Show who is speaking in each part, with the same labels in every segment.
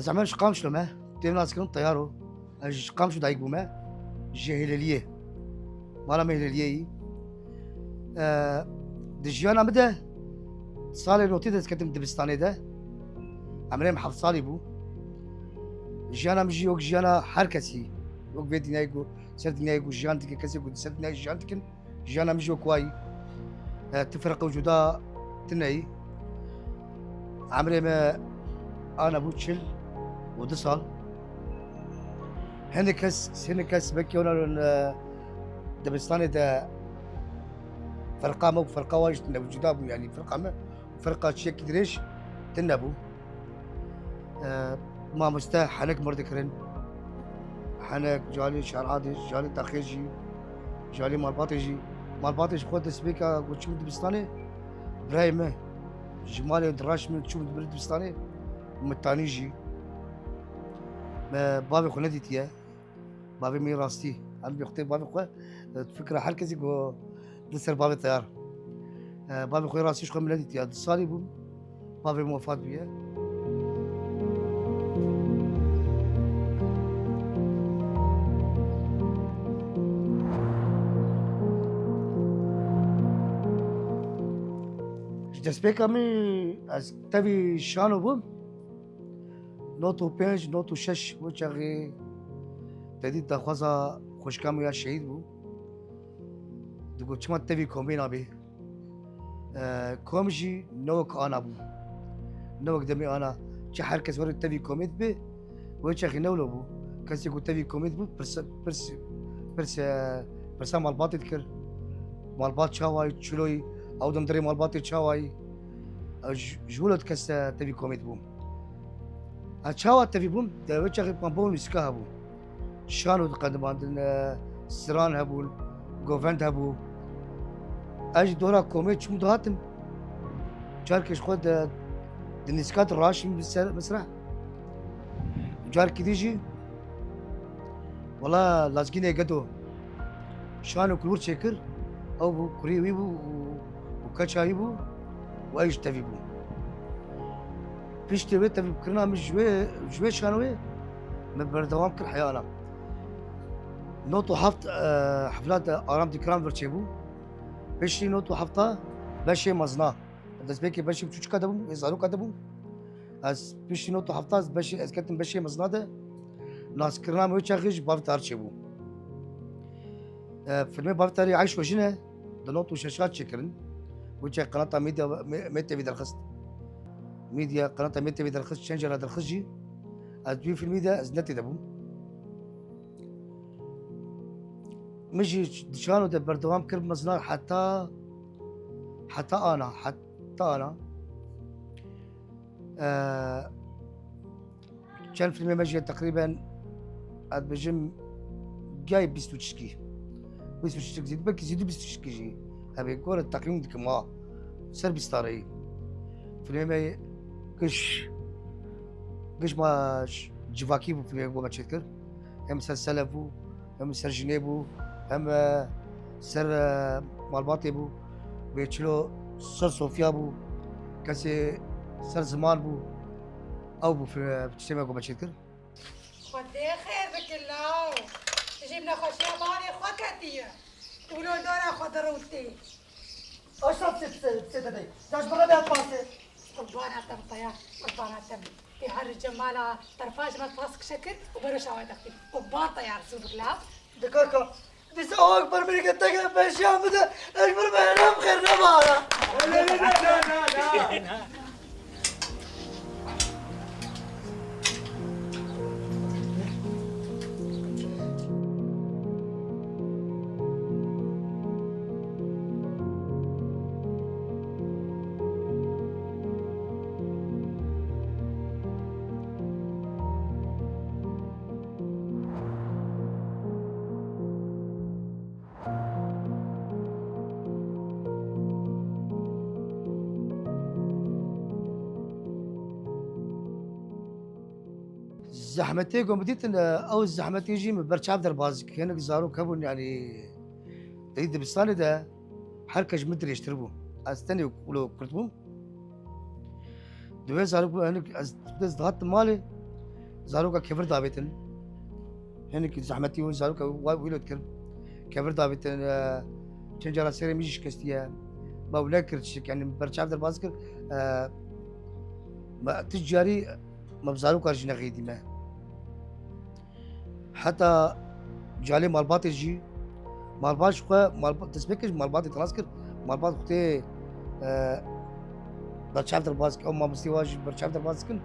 Speaker 1: زعما قام شلو ما تي ناس كن طيارو قام شو دايق بوما جهلليه مالا مهلليه دجيانا مده صالي نوتي كتم دبستاني ده عمري محف صالي بو جيانا مجي وك جيانا حركسي وك بيت نايقو سرد نايقو جيانتك كسي قد سرد نايقو جيانتك جيانا مجي وكواي تفرق وجودا تناي عمري ما انا بوتشل ودصل هنكس بكيونا دبستاني ده فرقة مو فرقة واجد تنبو جدابو يعني فرقة ما فرقة شيك دريش تنبو ما مستاح حنك مردكرن حنك جالي شعرادي جالي تاخيجي جالي مال باطيجي خود سبيكا وتشوف دبستاني برايمه جمالي دراش من تشوف دبستاني متانيجي ما بابي خلدي تيا بابي ميراستي عم بيختي بابي خو فكرة حركزي جو دسر بابي طيار بابي خوي راسي شخو ملادي تيا صالي بو بابي موفات بيا دسبيكا مي از تبي شانو بو نوتو بينج نوتو شش وشغي تديد دخوازا خوشكامو يا شهيد بو دقو چما تبي كومبينا بي كومجي نوك انا بو نوك دمي انا چه هر کس ورد تبي كوميت بي وشغي نولو بو كسي كو تبي كوميت بو برس مالبات تذكر مالبات شاواي تشلوي او دندري مالبات شاواي جولت كس تبي كوميت بو اتشاوا تبي بوم دا وشغي بامبون مسكا بو شانو تقدم عندنا سران هبول جوفنت هبو اج دورا كوميت شو دهاتم جاركش خود دنسكات راشي مسرح جار كديجي والله لازقيني قدو شانو كلور شكر او بو كريوي بو وكاتشاي بو وايش تبي بو فيش تبي كرنا مش جوي شانوي من بردوام كل حيانا نوتو حفط حفلات آرام ديكران برچيبو بشي نوتو حفطة بشي مزنا دس بيكي بشي بچوچ كدبو يزارو كدبو از بشي نوتو حفطة بشي از كتم بشي مزنا ده ناس كرنا موچاغيج بافتار چيبو فيلم بافتاري عايش وجنه ده نوتو شاشات شكرن وچا قناة ميديا درخست ميديا قناة ميديا درخست شنجر درخجي از بي فيلم ده از نتي دبو مجي شانو ده بردوام كرب مزنار حتى انا كان فيلم مجي تقريبا اد بجم جاي بيستوتشكي زيد بلكي زيدو بيستوتشكي جي ابي كور التقييم ديك ما سر بيستاري فيلم كش ما جواكي بو فيلم ما تشكر هم سلسلة بو هم سر جنيبو هم سر مالباتي بو بيتشلو سر صوفيا بو كاسي سر زمان بو او بو في تجتمع قوم تشكر
Speaker 2: خدي خير بك الله جبنا خوشي باري خوكتيه تقولوا دورا خضروتي
Speaker 1: اشرب ست دي داش برا بيت باسي
Speaker 2: قبانا تم طيار قبانا تم في هر الجمالة طرفاج ما تفاسك شكل وبرش عواد اختي قبان طيار سوبك لا
Speaker 1: دكاكا دي سوا اكبر من كتاكا باش عمدا اكبر من نام خير نبارا لا زحمتي قوم بديت او الزحمه تيجي من برشاب درباز كانك زارو كبن يعني تريد بستاني ده حركه مدري يشتربو استني ولو كرتبو دوي زارو انك ضغطت مالي زاروكا كفر دابتن هنك زحمتي وزاروكا ويلو تكر كفر دابتن تنجرا سيري ميش كستيا ما ولا كرتشك يعني برشاف در بازكر ما تجاري ما بزاروكا جنا غيدي ما حتى جالي مالبات يجي مالبات شقا مالبات تسبكش مالبات تراسكر مالبات وقتي برشاف در بازك او ما مستواج برشاف در بازكن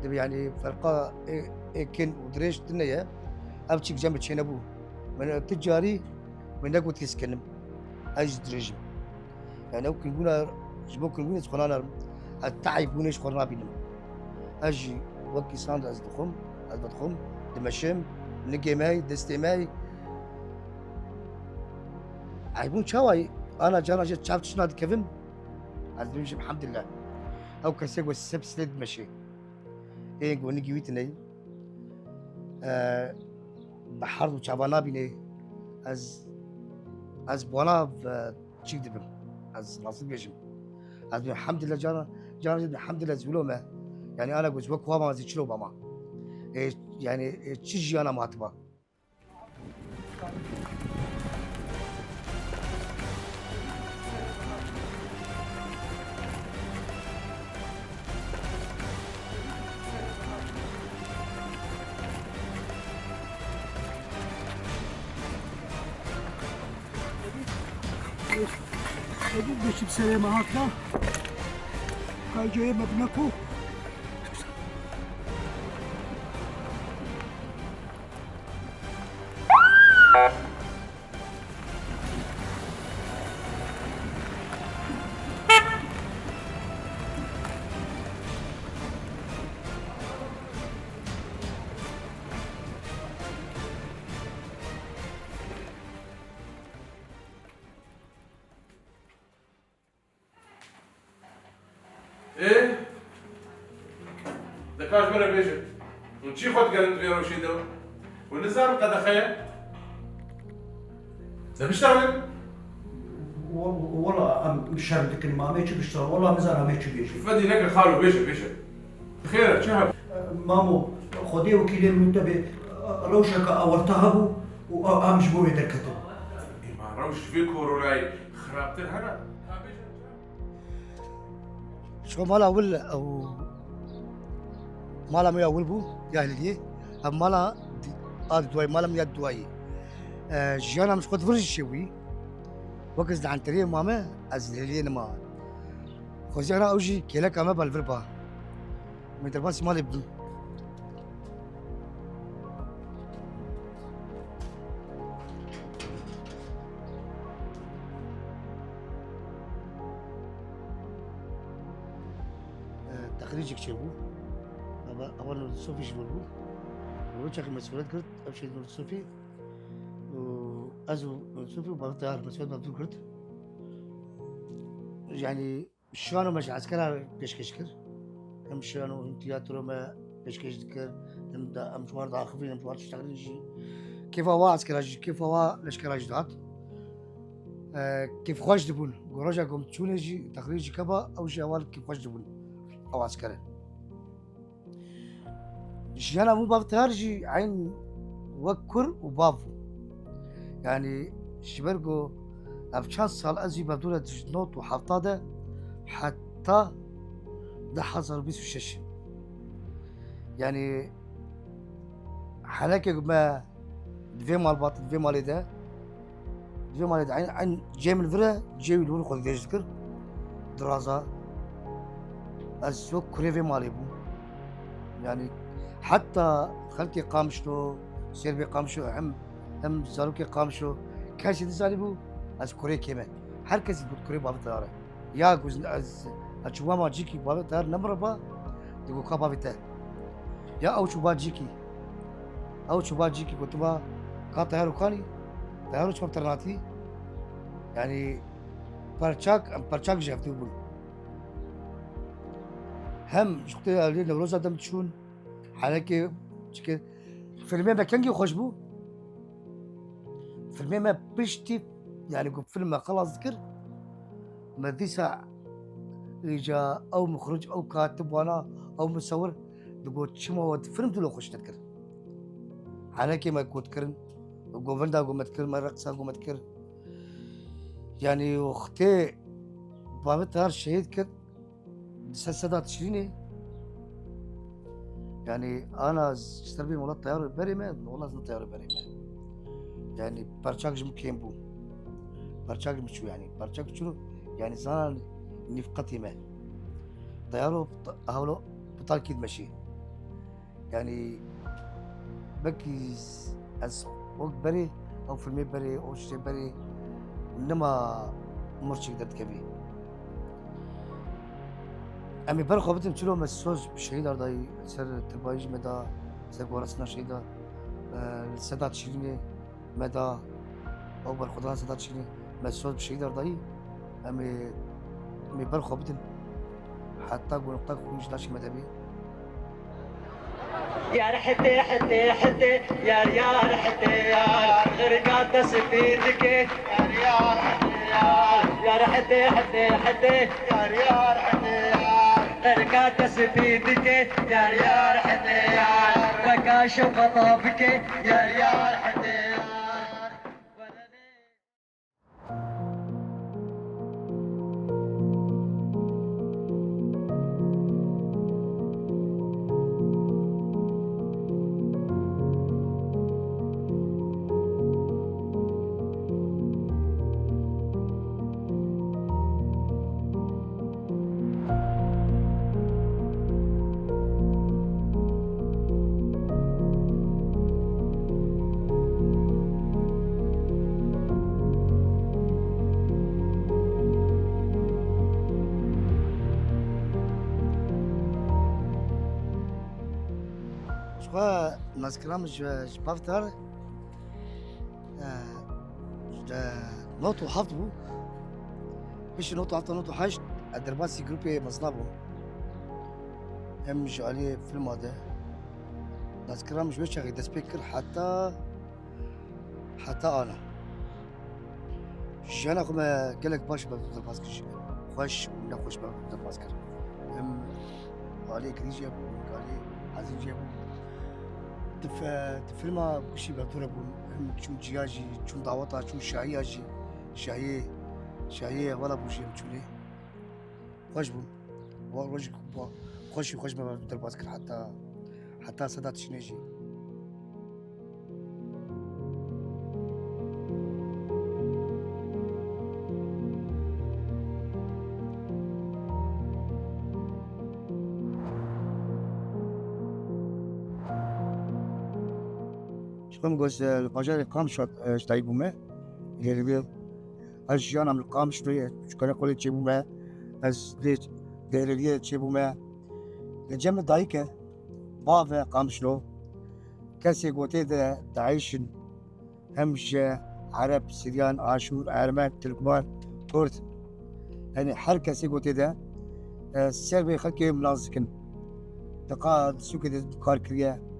Speaker 1: تبي يعني فرقة كن ودريش دنيا أبتشيك جنب تشينبو من التجاري من نقول تسكنم أيش دريجم يعني ممكن يقول جبوك يقول سخنا التعب ونيش خرنا بينهم أجي وكي صاند از بدخم دمشم نجي ماي دستي ماي عيبون شواي أنا جانا جت شافت شناد كيفن از بيمشي الحمد لله أو كسيق والسب سلد مشي إيه قوني جويتني بحر وشافانا بيني از بوانا تشيك دبم از ناصر بيجم از الحمد لله جانا الحمد لله زولومه يعني انا قلت وكوا ما زي شلو بما يعني تشجي انا ما تبا
Speaker 3: أجيب بشيب سلامة هاتنا كاي جاي مبنكو
Speaker 4: ايه دكاش مرة بيجي ونشي خد قرنت بيرو شيدو والنظام قد خير ده بيشتغل
Speaker 3: والله مش هردك ما ماشي بيشتغل والله مزارها ماشي بيجي
Speaker 4: فدي نقل خالو بيجي خير شهر
Speaker 3: مامو خدي وكيلي منتبه روشك او ارتهبوا وامش بوي دركته
Speaker 4: إيه ما روش فيكو وراي خرابت الهنا
Speaker 1: شو مالا اول او مالا مي اول بو جاهل دي ام مالا دواي مالا مي دواي جانا مش قد فرج شوي وكز عن تري ماما ازلين ما خوزينا اوجي كيلا كما بالفربا من ترباس مالي بدو تخريجك شبو أول صوفي شبو وروتشك مسؤوليات كرت أمشي من صوفي وأزو من صوفي وبطيار مسؤوليات مبدو كرت يعني شانو مش عسكرها بيشكشكر هم شانو تياترو ما بيشكشكر هم دا مشوار دا خفين مشوار تشتغلين شي كيف هو عسكرها كيف هو لشكرها جدات كيف خوش دبون قروجا قوم تشونجي تخريجي كبا أو شي أول كيف خوش دبون أو عسكري جانا مو باب تارجي عين وكر وبافو يعني شبرقو أبشان صال أزي بابدولة نوت وحفطادة حتى ده حصل بيسو شش يعني حلاكي ما دفي مال باط دفي مالي ده دفي مالي ده عين جاي من فرا جاي يلون خذ ذكر دراسة السوق كريفي مالي بو يعني حتى خلتي قامشلو سيربي قامشو هم زاروكي قامشو كاشي دزالي بو از كوري كيما هر کسی بود كوري بابا داره یا گوز از اچوما جيكي بابا دار نمبر با دغه کا بابا ته یا او چوبا جيكي كتبا کا تهرو خاني تهرو چوب ترناتي يعني پرچاك جفتو بو هم شخته علی نوروز آدم چون حالا که فیلمه بکنگی خوش بو فيلمين ما بشتي يعني قلت فيلم خلاص ذكر ما ديسا إجا أو مخرج أو كاتب وأنا أو مصور دقو تشما ود فيلم دولو خوش تذكر أنا كي ما كنت كرن وقوفندا قومت كر ما رقصة قومت كر يعني وقتي بابت هار شهيد كر سدات شيريني يعني أنا اشتربي مولا الطيار بري ما والله الطيار بري ما يعني برشاك جم كيم بو برشاك مشو يعني برشاك شنو يعني زان نفقتي ما طيارو هولو بطال كيد ماشي يعني بكي از وقت بري او فيلمي بري او شيء بري انما مرشي قدرت كبي امي بر خوبتم چلو مسوز بشهيد ارداي سر تربايج مدى سر ورسنا شهيدا سدات شيريني مدى او بر خدان سدات شيريني مسوز بشهيد ارداي امي بر خوبتم حتى قول نقطة كونش داشي مدبي
Speaker 5: يا رحتي حتي حتي يا ريال حتي يا غرقات سفينك يا ريال حتي يا رحتي حتي حتي يا ريال حتي غرقات سفينك يا ريال حتي وكاش وخطافك يا ريال حتي
Speaker 1: شخوا ناسكرام جبافتر نوتو حفظو باش نوتو حفظو نوتو حاجت الدرباسي جروبي مصنبو هم عليه فيلم هذا ناسكرام مش باش غير سبيكر حتى انا جانا كما قالك باش بالدرباسكر خوش ولا خوش بالدرباسكر هم عليه كريجيا عليه عزيز جابو تفيلما كشي بعتورة بون هم تشوم جياجي تشوم دعوتا تشوم شاهياجي شاهية ولا بوشي مشولي خوش بون خوش ما بدر باسكر حتى سادات شنيجي شكون قوس الباجار قام شتاي بوما اللي بيل اجيانا من القام شويه شكون يقول تجيبو ما از ديت ديريا تجيبو ما الجمع دايكه بافا قام شلو كاسي قوتي تعيش همش عرب سريان عاشور ارمان تركمان كرد يعني حر كاسي قوتي ده السربي خلكي ملازكن تقاد سوكي كار كريا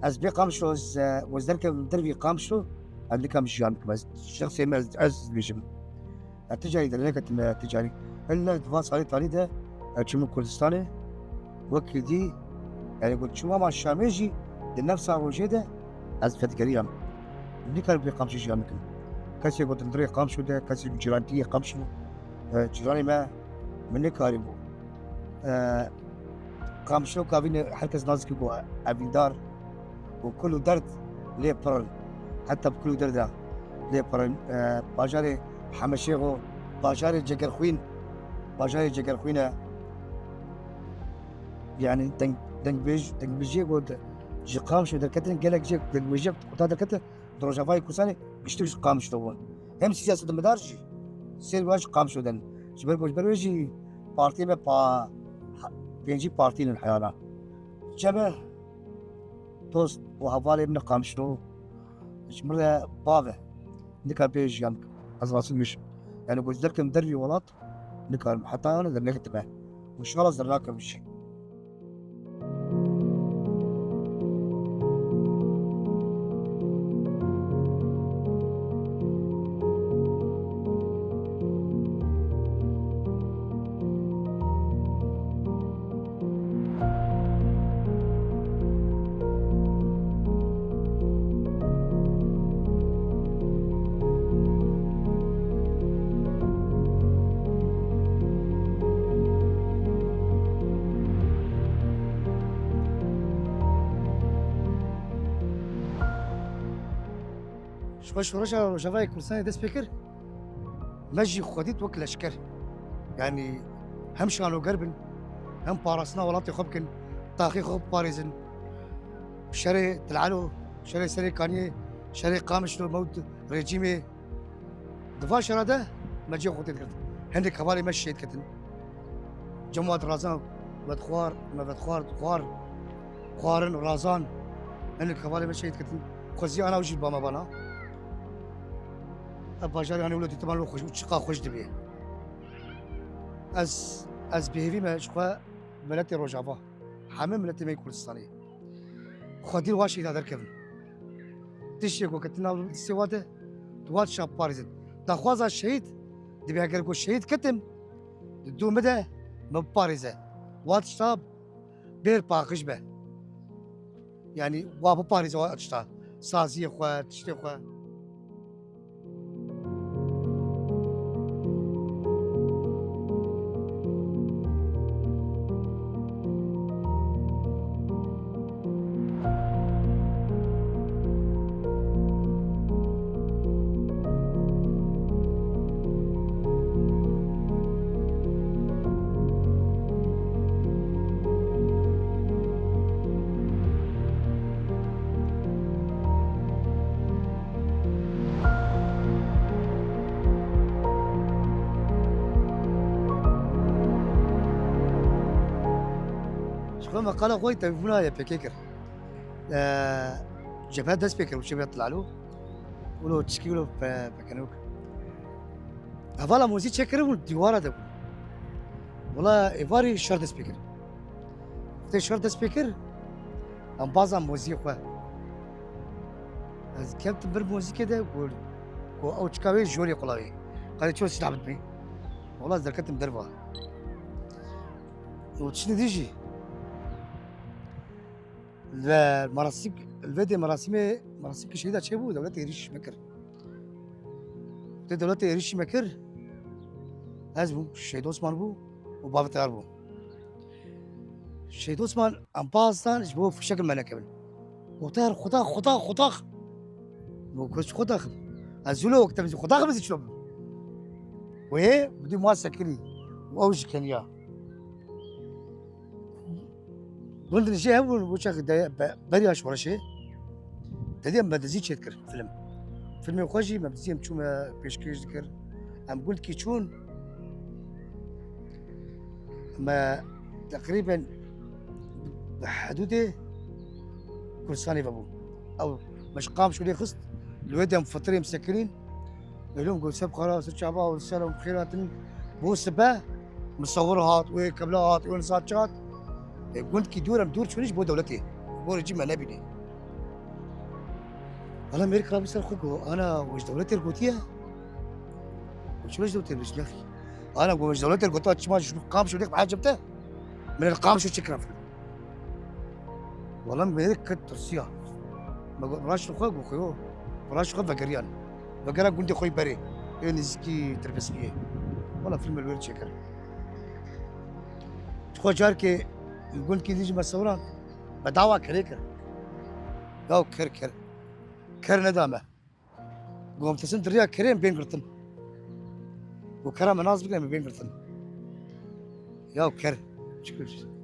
Speaker 1: از بي قامشلو وزدرك دربي قامشلو عندك مش عندك بس الشخص ما از بيشم التجاري ده لك التجاري الا تفاصيل عليه طريق ده تشمو كردستاني وكل دي يعني قلت شو ما الشاميجي لنفس وجهده از فتكريا اللي كان بي قامش شي عندك كاسي قلت ندري قامشو ده كاسي جيرانتي قامشو جيراني ما مني كاريبو قامشلو كابين حركز نازكي بو افيدار وكل درد ليه برن حتى بكل درد ليه برن باجاري حمشيغو باجاري جگر خوينه يعني دنگ بيجي قد جي قامش دركتن قالك جي دنگ بيجي قطا دركتن دروجافاي كوساني بيشتوش قامش دوون هم سياسة المدارجي سير واش قامش ودن جبر ويجي بارتي با بينجي بارتي الحياة جبر توست وحوالي من قامشلو مرة بابه نكا بيج يانك أزراسل مش يعني قلت ذلك مدربي ولات نكا حتى أنا ذلك تبع وإن شاء الله زرناك مش شوي شورشة روجافاي كورساني دست بكر مجي خودي توكل أشكر يعني هم شانو قربن هم بارسنا ولاتي خبكن طاقي خب باريزن شري تلعلو شري سري كاني شري قامش لو موت ريجيمي دفاع شراده مجي خودي تكت هندي كفالي مشيت كتن جماعة رازان بدخوار ما بدخوار خوارن رازان هندي كفالي مشيت كتن خوزي أنا وجيت باما بانا باجار يعني ولدي تمام خوش وشقا خوش دبي از بهوی ما شخوا ملت روجافا همه ملت می کردستانی خودی واش اینا درکن تشی کو کتنا سواده دوات شاب پاریزن دخوازا شهید دبی اگر کو شهید کتم دو مده مبارزه وات شاب بیر پاکش به يعني وابو باريزه وات شتا سازي خوا تشتي خوا شكون مقالة خويا تليفونا يا بيكيكر جبهة داس بيكر وشي يطلع له ولو تشكي له بكنوك هذا موزي تشكر والديوارة ده والله إيفاري شرط سبيكر تي شرط سبيكر أم بعض موزي خوا از كم تبر موزي كده قول أو تشكاوي جوري قلاوي قال شو سلعبت بي والله ذكرت مدربة وتشني ديجي المراسم الفيديو مراسم كشهيدة شابو دولة إيريش مكر دولة إيريش مكر هزبو شهيد عثمان بو وبابا تيار بو شهيد عثمان أم باستان جبوه في شكل ملك كمان وطير خطا وكرش خطا أزولو وقت بس خطا بس يشرب وإيه بدي ما سكري وأوج كنيا بلند الشيء هو وشاك بري أشوار شيء تدي أم بدزيد شيء تكر فيلم يخرجي ما بدزي أم شو ما بيشكيش ذكر أم قلت كي شون ما تقريبا بحدوده كل سنة بابو أو مش قام شو ليه خصت الواد مفطرين مسكرين لهم قول سب خلاص الشعب والسلام خيرات بو سبا مصورات وكبلات ونساتشات قلت كي دور شو ليش بو دولتي بو رجيم انا بني والله امريكا بيصير خوكو انا وش دولتي القوتيه وش ليش دولتي يا اخي انا وش دولتي القوتيه ما شو قام شو ليك بحاجه جبته من القام شو شكرا والله امريكا ترسيا ما راش خوكو خيو راش خو بقريان قلت خوي بري نزكي تلبس فيه والله فيلم الورد شكر خو جاركي يقول كي يجي مصوران بدعوة كريكر أو كر ندامة قوم تسنت الرياء كريم بين قرطن وكرام مناصب بين قرطن يا كر شكرا